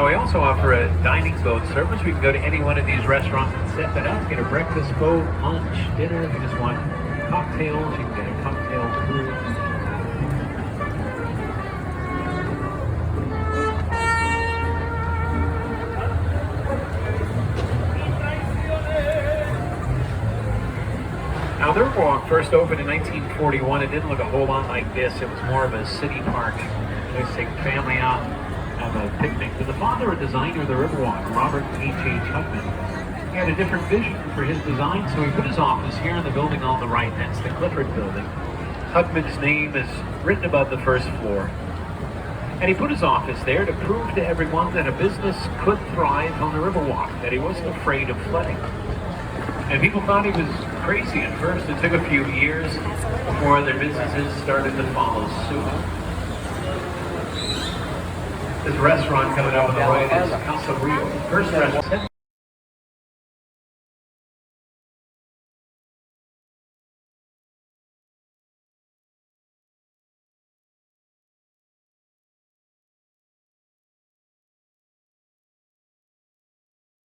Now, we also offer a dining boat service. We can go to any one of these restaurants and set that up, get a breakfast boat, lunch, dinner. If you just want cocktails, you can get a cocktail cruise. Now, the Riverwalk first opened in 1941. It didn't look a whole lot like this. It was more of a city park. They take the family out, have a picnic. But the father and designer of the Riverwalk, Robert H.H. Hutman, he had a different vision for his design, so he put his office here in the building on the right. That's the Clifford Building. Hutman's name is written above the first floor. And he put his office there to prove to everyone that a business could thrive on the Riverwalk, that he wasn't afraid of flooding. And people thought he was crazy at first. It took a few years before their businesses started to follow suit. This restaurant coming up on the right is Casa Rio. First restaurant.